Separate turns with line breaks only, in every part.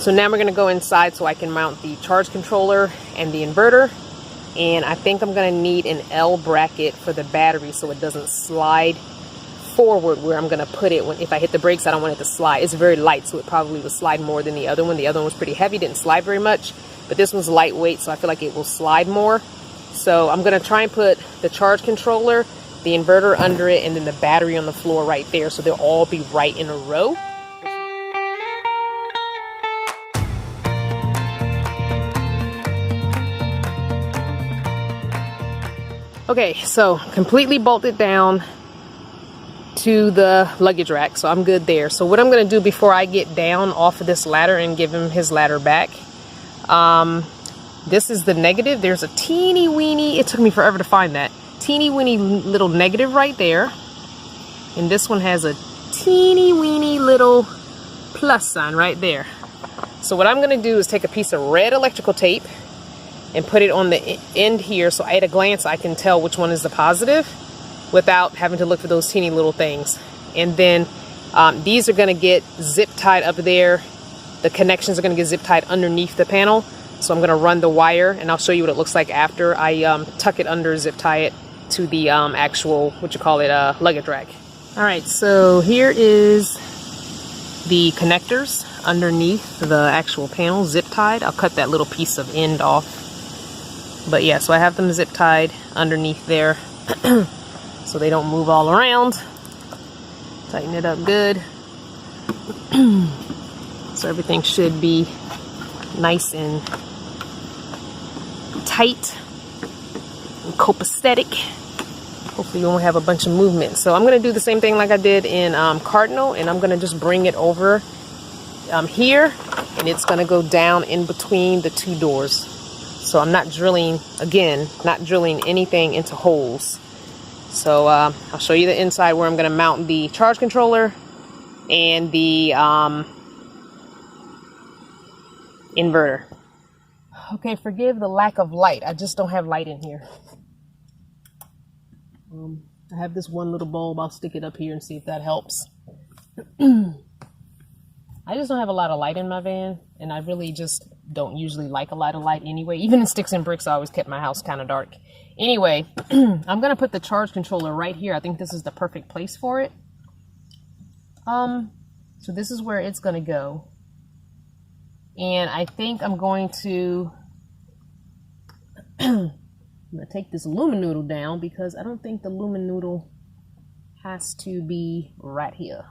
So now we're going to go inside so I can mount the charge controller and the inverter. And I think I'm going to need an L bracket for the battery so it doesn't slide forward where I'm going to put it. If I hit the brakes, I don't want it to slide. It's very light, so it probably will slide more than the other one. The other one was pretty heavy, didn't slide very much. But this one's lightweight, so I feel like it will slide more. So I'm going to try and put the charge controller, the inverter under it, and then the battery on the floor right there, so they'll all be right in a row. Okay, so completely bolted down to the luggage rack, so I'm good there. So what I'm going to do before I get down off of this ladder and give him his ladder back, this is the negative. There's a teeny weeny, it took me forever to find that, teeny weeny little negative right there. And this one has a teeny weeny little plus sign right there. So what I'm going to do is take a piece of red electrical tape and put it on the end here, so at a glance I can tell which one is the positive without having to look for those teeny little things. And then these are going to get zip tied up there. The connections are going to get zip tied underneath the panel. So I'm going to run the wire, and I'll show you what it looks like after I tuck it under, zip tie it to the actual, luggage rack. All right, so here is the connectors underneath the actual panel, zip tied. I'll cut that little piece of end off. But yeah, so I have them zip tied underneath there so they don't move all around. Tighten it up good. So everything should be nice and tight and copacetic. Hopefully you won't have a bunch of movement. So I'm going to do the same thing like I did in Cardinal, and I'm going to just bring it over here, and it's going to go down in between the two doors. So I'm not drilling, again, not drilling anything into holes. So I'll show you the inside where I'm going to mount the charge controller and the inverter. Okay, forgive the lack of light. I just don't have light in here. I have this one little bulb. I'll stick it up here and see if that helps. I just don't have a lot of light in my van, and I really just don't usually like a lot of light anyway. Even in sticks and bricks, I always kept my house kind of dark. Anyway, I'm going to put the charge controller right here. I think this is the perfect place for it. So this is where it's going to go. And I think I'm going to take this lumen noodle down, because I don't think the lumen noodle has to be right here.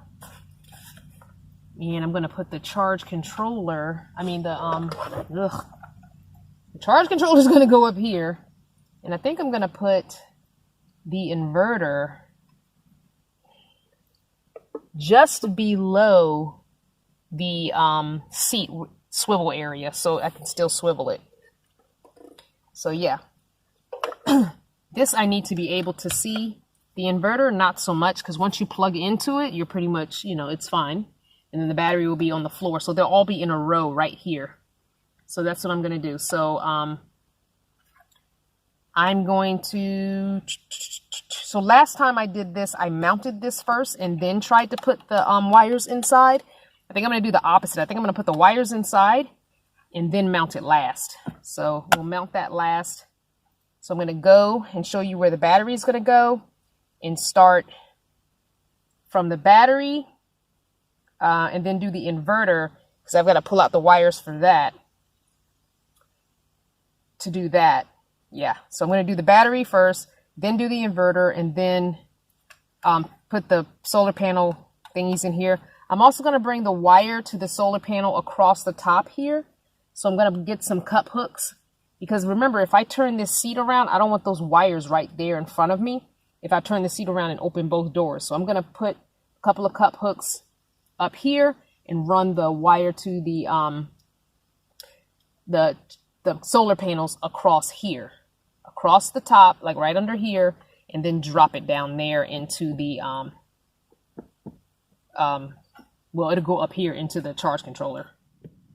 And I'm going to put the charge controller, the charge controller is going to go up here. And I think I'm going to put the inverter just below the seat swivel area, so I can still swivel it. So yeah, this I need to be able to see. The inverter, not so much, because once you plug into it, you're pretty much, it's fine. And then the battery will be on the floor. So they'll all be in a row right here. So that's what I'm going to do. So I'm going to... So last time I did this, I mounted this first and then tried to put the wires inside. I think I'm going to do the opposite. I think I'm going to put the wires inside and then mount it last. So we'll mount that last. So I'm going to go and show you where the battery is going to go and start from the battery. And then do the inverter, because I've got to pull out the wires for that to do that. Yeah, so I'm going to do the battery first, then do the inverter, and then put the solar panel thingies in here. I'm also going to bring the wire to the solar panel across the top here. So I'm going to get some cup hooks, because remember, if I turn this seat around, I don't want those wires right there in front of me if I turn the seat around and open both doors. So I'm going to put a couple of cup hooks up here and run the wire to the solar panels across here, across the top, like right under here, and then drop it down there into the it'll go up here into the charge controller.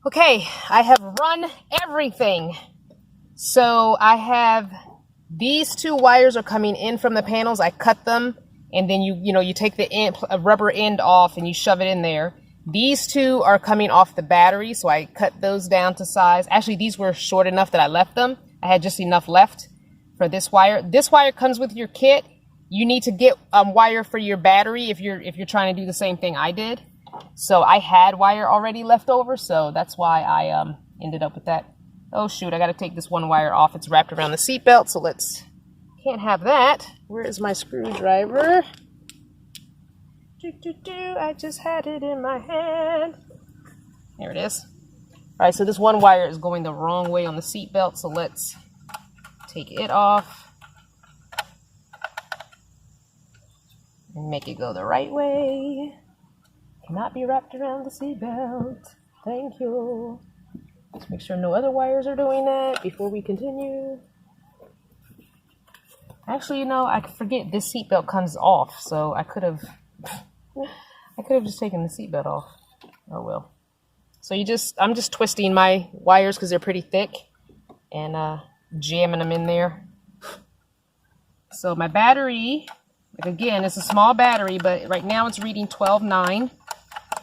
Okay, I have run everything. So I have these two wires are coming in from the panels. I cut them. And then you take the rubber end off and you shove it in there. These two are coming off the battery, so I cut those down to size. Actually, these were short enough that I left them. I had just enough left for this wire. This wire comes with your kit. You need to get wire for your battery if you're trying to do the same thing I did. So I had wire already left over, so that's why I ended up with that. Oh shoot, I gotta take this one wire off. It's wrapped around the seatbelt, so can't have that. Where is my screwdriver? I just had it in my hand. There it is. All right, so this one wire is going the wrong way on the seatbelt, so let's take it off and make it go the right way. Cannot be wrapped around the seatbelt. Thank you. Let's make sure no other wires are doing that before we continue. Actually, you know, I forget this seatbelt comes off, so I could have just taken the seatbelt off. Oh well. So I'm just twisting my wires because they're pretty thick and jamming them in there. So my battery, like again, it's a small battery, but right now it's reading 12.9.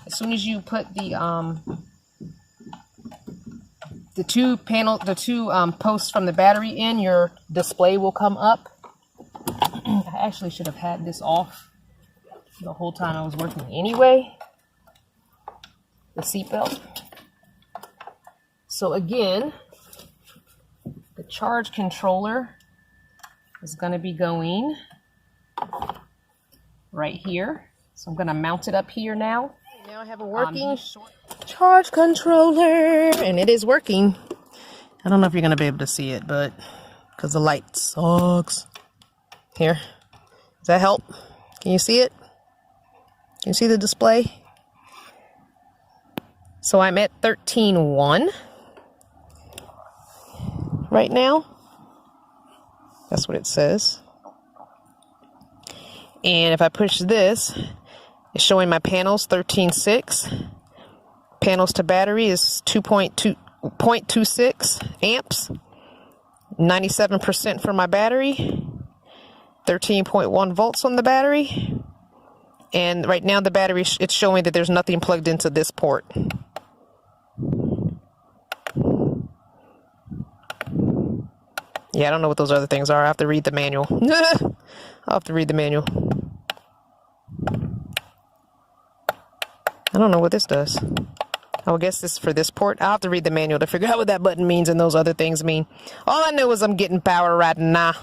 As soon as you put the two posts from the battery in, your display will come up. I actually should have had this off the whole time I was working anyway. The seatbelt. So again, the charge controller is going to be going right here. So I'm going to mount it up here now. Now I have a working charge controller, and it is working. I don't know if you're going to be able to see it, but because the light sucks. Here, does that help? Can you see it? Can you see the display? So I'm at 13.1 right now. That's what it says. And if I push this, it's showing my panels 13.6. Panels to battery is 2.26 amps. 97% for my battery. 13.1 volts on the battery. And right now the battery, it's showing that there's nothing plugged into this port. Yeah, I don't know what those other things are. I have to read the manual. I'll have to read the manual. I don't know what this does. I guess this is for this port. I'll have to read the manual to figure out what that button means and those other things mean. All I know is I'm getting power right now.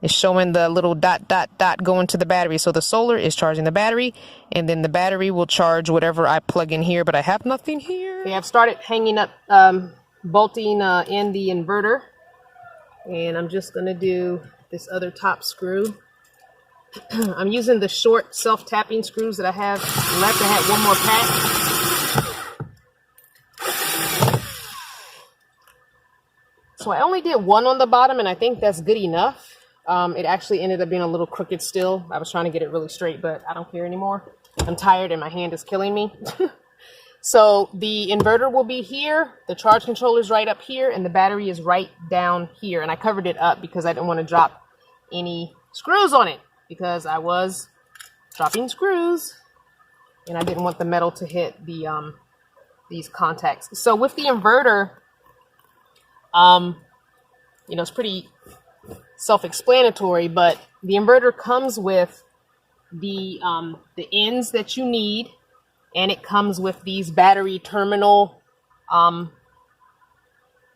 It's showing the little dot, dot, dot going to the battery. So the solar is charging the battery, and then the battery will charge whatever I plug in here, but I have nothing here. Okay, I've started hanging up, bolting in the inverter, and I'm just going to do this other top screw. I'm using the short self-tapping screws that I have left. I had one more pack. So I only did one on the bottom, and I think that's good enough. It actually ended up being a little crooked still. I was trying to get it really straight, but I don't care anymore. I'm tired and my hand is killing me. So the inverter will be here, the charge controller is right up here, and the battery is right down here. And I covered it up because I didn't want to drop any screws on it, because I was dropping screws and I didn't want the metal to hit the these contacts. So with the inverter, you know, it's pretty self-explanatory, but the inverter comes with the ends that you need, and it comes with these battery terminal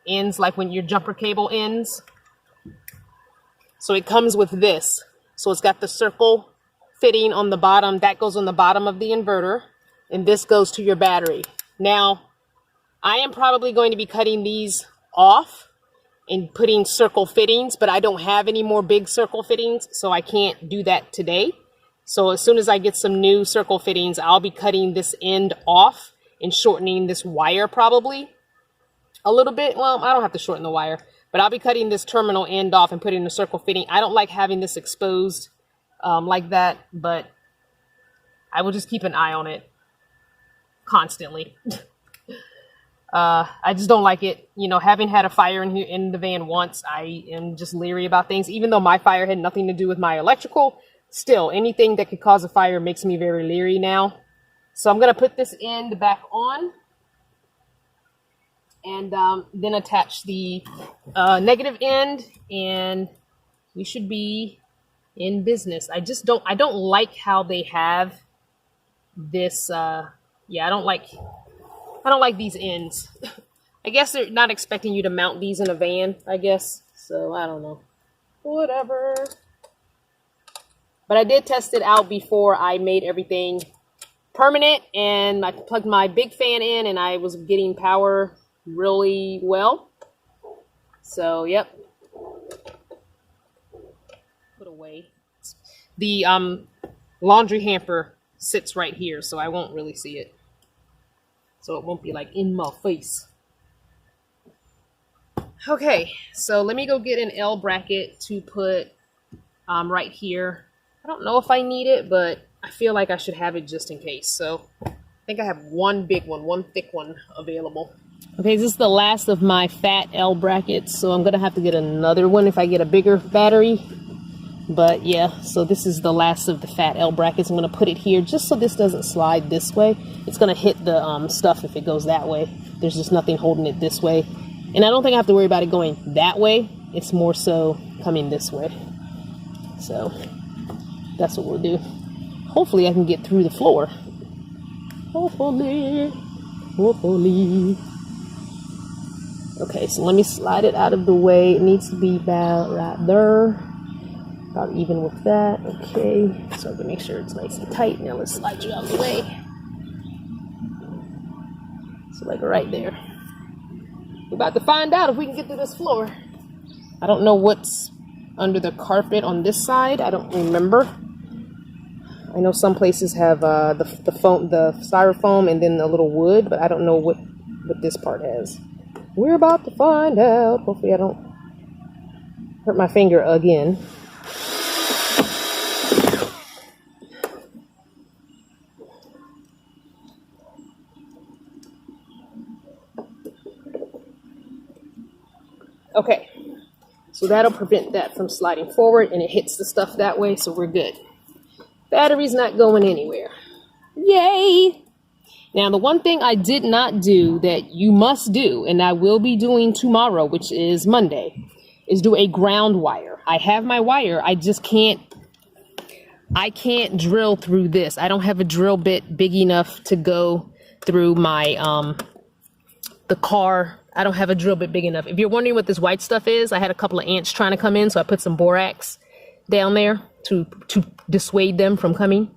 ends, like when your jumper cable ends. So it comes with this. So it's got the circle fitting on the bottom. That goes on the bottom of the inverter, and this goes to your battery. Now, I am probably going to be cutting these off and putting circle fittings, but I don't have any more big circle fittings, so I can't do that today. So as soon as I get some new circle fittings, I'll be cutting this end off and shortening this wire probably a little bit. Well, I don't have to shorten the wire, but I'll be cutting this terminal end off and putting the circle fitting. I don't like having this exposed like that, but I will just keep an eye on it constantly. I just don't like it. You know, having had a fire in here in the van once, I am just leery about things. Even though my fire had nothing to do with my electrical, still, anything that could cause a fire makes me very leery now. So I'm going to put this end back on and then attach the negative end, and we should be in business. I don't like how they have this. Yeah, I don't like these ends. I guess they're not expecting you to mount these in a van, I guess. So I don't know. Whatever. But I did test it out before I made everything permanent, and I plugged my big fan in and I was getting power really well. So, yep. Put away. The laundry hamper sits right here, so I won't really see it. So it won't be like in my face. Okay, so let me go get an L bracket to put right here. I don't know if I need it, but I feel like I should have it just in case. So I think I have one big one, one thick one available. Okay, this is the last of my fat L brackets, so I'm going to have to get another one if I get a bigger battery. But yeah, so this is the last of the fat L brackets. I'm going to put it here just so this doesn't slide this way. It's going to hit the stuff if it goes that way. There's just nothing holding it this way. And I don't think I have to worry about it going that way. It's more so coming this way. So that's what we'll do. Hopefully I can get through the floor. Hopefully. Hopefully. Okay, so let me slide it out of the way. It needs to be about right there. About even with that. Okay, so I'm gonna make sure it's nice and tight. Now let's slide you out of the way. So like right there. We're about to find out if we can get through this floor. I don't know what's under the carpet on this side. I don't remember. I know some places have the styrofoam and then a little wood, but I don't know what this part has. We're about to find out. Hopefully I don't hurt my finger again. Okay, so that'll prevent that from sliding forward, and it hits the stuff that way, so we're good. Battery's not going anywhere. Yay! Now, the one thing I did not do that you must do, and I will be doing tomorrow, which is Monday, is do a ground wire. I have my wire, I can't drill through this. I don't have a drill bit big enough to go through my, the car. I don't have a drill bit big enough. If you're wondering what this white stuff is, I had a couple of ants trying to come in, so I put some borax down there to dissuade them from coming,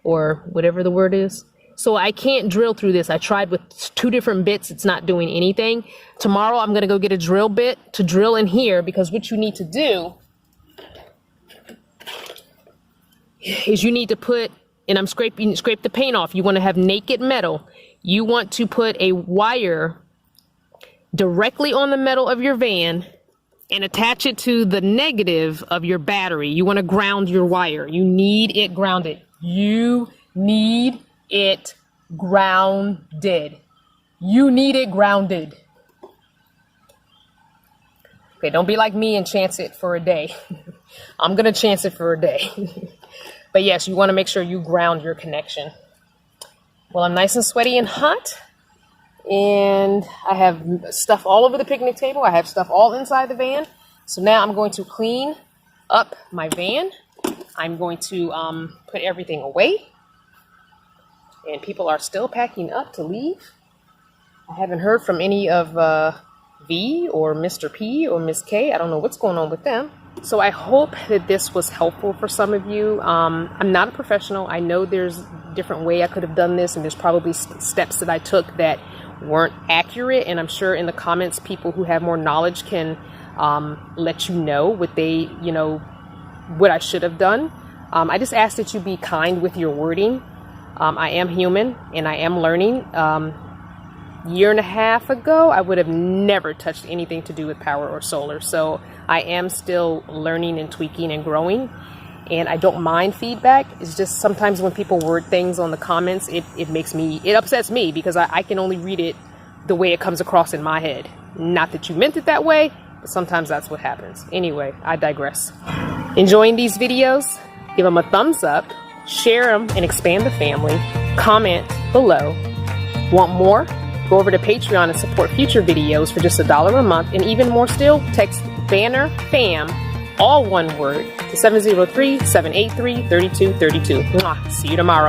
or whatever the word is. So I can't drill through this. I tried with 2 different bits. It's not doing anything. Tomorrow I'm going to go get a drill bit to drill in here, because what you need to do is you need to put, and I'm scrape the paint off. You want to have naked metal. You want to put a wire directly on the metal of your van and attach it to the negative of your battery. You want to ground your wire. You need it grounded. You need it grounded. You need it grounded. Okay, don't be like me and chance it for a day. I'm going to chance it for a day. But yes, you want to make sure you ground your connection. Well, I'm nice and sweaty and hot. And I have stuff all over the picnic table. I have stuff all inside the van. So now I'm going to clean up my van. I'm going to put everything away. And people are still packing up to leave. I haven't heard from any of V or Mr. P or Miss K. I don't know what's going on with them. So I hope that this was helpful for some of you. I'm not a professional. I know there's a different way I could have done this, and there's probably steps that I took that weren't accurate, and I'm sure in the comments people who have more knowledge can let you know what what I should have done. I just ask that you be kind with your wording. I am human and I am learning. Year and a half ago I would have never touched anything to do with power or solar, so I am still learning and tweaking and growing, and I don't mind feedback. It's just sometimes when people word things on the comments, it upsets me, because I can only read it the way it comes across in my head. Not that you meant it that way, but sometimes that's what happens. Anyway, I digress. Enjoying these videos? Give them a thumbs up, share them and expand the family, comment, below. Want more? Go over to Patreon and support future videos for just $1 a month, and even more still, text Vanner FAM, all one word, to 703-783-3232. See you tomorrow.